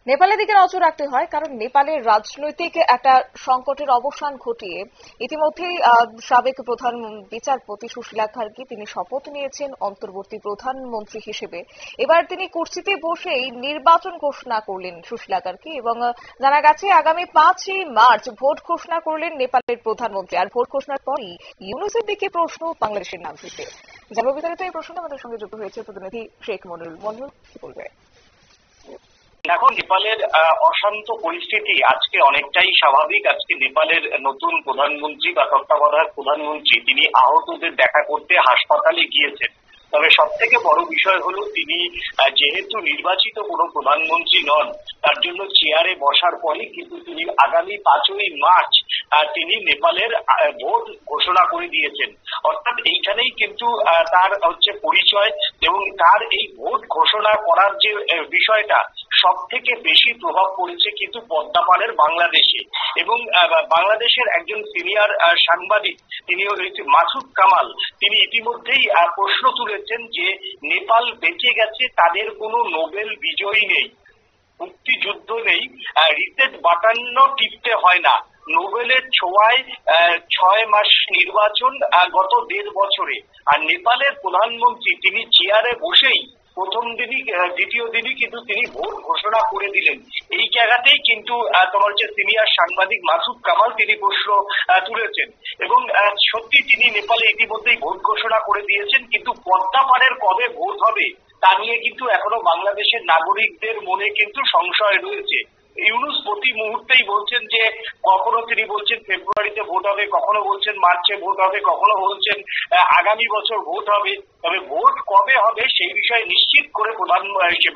নেপালের দিকে নজর রাখতে হয়, কারণ নেপালের রাজনৈতিক একটা সংকটের অবসান ঘটিয়ে ইতিমধ্যেই সাবেক প্রধান বিচারপতি সুশীলা খার্গে তিনি শপথ নিয়েছেন অন্তর্বর্তী প্রধানমন্ত্রী হিসেবে। এবার তিনি কুর্সিতে বসেই নির্বাচন ঘোষণা করলেন সুশীলা খার্গে, এবং জানা গেছে আগামী 5ই মার্চ ভোট ঘোষণা করলেন নেপালের প্রধানমন্ত্রী। আর ভোট ঘোষণার পরই ইউনূসের দিকে প্রশ্ন বাংলাদেশের নাগরিকদের। জানাবো বিস্তারিত এই প্রশ্নে আমাদের সঙ্গে যুক্ত হয়েছে প্রতিনিধি শেখ মনিরুল। মনিরুল, কি বলবে? এখন নেপালের অশান্ত পরিস্থিতি আজকে অনেকটাই স্বাভাবিক। আজকে নেপালের নতুন প্রধানমন্ত্রী বা তত্ত্বাবধায়ক প্রধানমন্ত্রী তিনি আহতদের দেখা করতে হাসপাতালে গিয়েছেন। তবে সব থেকে বড় বিষয় হলো তিনি যেহেতু নির্বাচিত কোনো প্রধানমন্ত্রী নন, তার জন্য চেয়ারে বসার পরে কিন্তু তিনি আগামী 5ই মার্চ তিনি নেপালের ভোট ঘোষণা করে দিয়েছেন। অর্থাৎ এইখানেই কিন্তু তার হচ্ছে পরিচয়, এবং তার এই ভোট ঘোষণা করার যে বিষয়টা সব থেকে বেশি প্রভাব পড়েছে কিন্তু পদ্মাপাড়ের বাংলাদেশে। এবং বাংলাদেশের একজন সিনিয়র সাংবাদিক তিনি মাসুদ কামাল, তিনি ইতিমধ্যেই প্রশ্ন তুলেছেন যে নেপাল বেঁচে গেছে, তাদের কোনো নোবেল বিজয়ী নেই, মুক্তিযুদ্ধ নেই, রিসেট বাটন টিপতে হয় না, নোবেলের ছোঁয়ায় 6 মাস নির্বাচন গত 1.5 বছরে। আর নেপালের প্রধানমন্ত্রী তিনি চেয়ারে বসেই প্রথম দিনই দ্বিতীয় দিনই কিন্তু তিনি ভোট ঘোষণা করে দিলেন। এই জায়গাতেই কিন্তু তোমার যে সিনিয়র সাংবাদিক মাসুদ কামাল তিনি প্রশ্ন তুলেছেন। এবং সত্যি তিনি নেপালে ইতিমধ্যেই ভোট ঘোষণা করে দিয়েছেন, কিন্তু পদ্মাপাড়ের কবে ভোট হবে তা নিয়ে কিন্তু এখনো বাংলাদেশের নাগরিকদের মনে কিন্তু সংশয় রয়েছে। ইউনূস প্রতি মুহূর্তেই বলছেন যে কখনো তিনি বলছেন ফেব্রুয়ারিতে ভোট হবে, কখনো বলছেন মার্চে ভোট হবে, কখনো বলছেন আগামী বছর ভোট হবে। তবে ভোট কবে হবে সেই বিষয়ে নিশ্চিত করে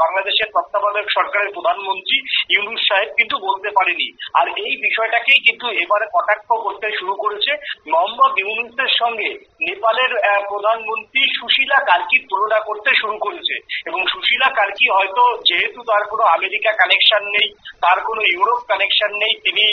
বাংলাদেশের তত্ত্বাবধায়ক সরকারের প্রধানমন্ত্রী ইউনূস সাহেব কিন্তু বলতে পারেনি। আর এই বিষয়টাকেই কিন্তু এবারে কটাক্ষ করতে শুরু করেছে। মোহাম্মদ ইউনূসের সঙ্গে নেপালের প্রধানমন্ত্রী সুশীলা কার্কির তুলনা করতে শুরু করেছে। এবং সুশীলা কার্কি হয়তো যেহেতু তার কোনো আমেরিকা কানেকশন নেই, তার কোনো ইউরোপ কানেকশন নেই, তিনি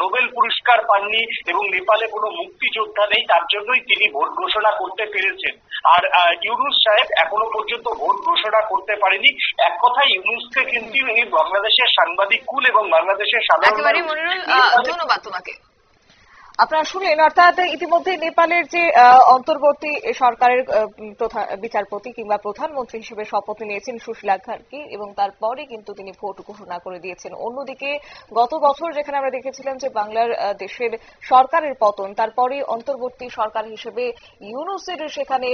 নোবেল পুরস্কার পাননি এবং নেপালে কোনো মুক্তিযোদ্ধা নেই, তার জন্যই তিনি ভোট ঘোষণা করতে পেরেছেন। আর ইউনূস সাহেব এখনো পর্যন্ত ভোট ঘোষণা করতে পারেনি। এক কথায় ইউনূসকে কিন্তু বাংলাদেশের সাংবাদিক কুল এবং বাংলাদেশের সাধারণ ধন্যবাদ তোমাকে। আপনারা শুনলেন, অর্থাৎ ইতিমধ্যে নেপালের যে অন্তর্বর্তী সরকারের বিচারপতি কিংবা প্রধানমন্ত্রী হিসেবে শপথ নিয়েছেন সুশীলা খার্গে, এবং তারপরে কিন্তু তিনি ভোট ঘোষণা করে দিয়েছেন। অন্যদিকে গত বছর যেখানে আমরা দেখেছিলাম যে বাংলার দেশের সরকারের পতন, তারপরে অন্তর্বর্তী সরকার হিসেবে ইউনূসের সেখানে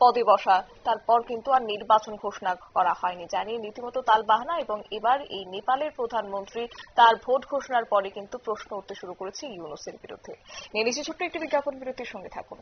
পদে বসা, তারপর কিন্তু আর নির্বাচন ঘোষণা করা হয়নি, জানিয়ে রীতিমতো তালবাহানা। এবং এবার এই নেপালের প্রধানমন্ত্রী তার ভোট ঘোষণার পরে কিন্তু প্রশ্ন উঠতে শুরু করেছে ইউনূসের বিরুদ্ধে। নিয়ে নিচে ছোট্ট একটি বিজ্ঞাপন বিরতির সঙ্গে থাকুন।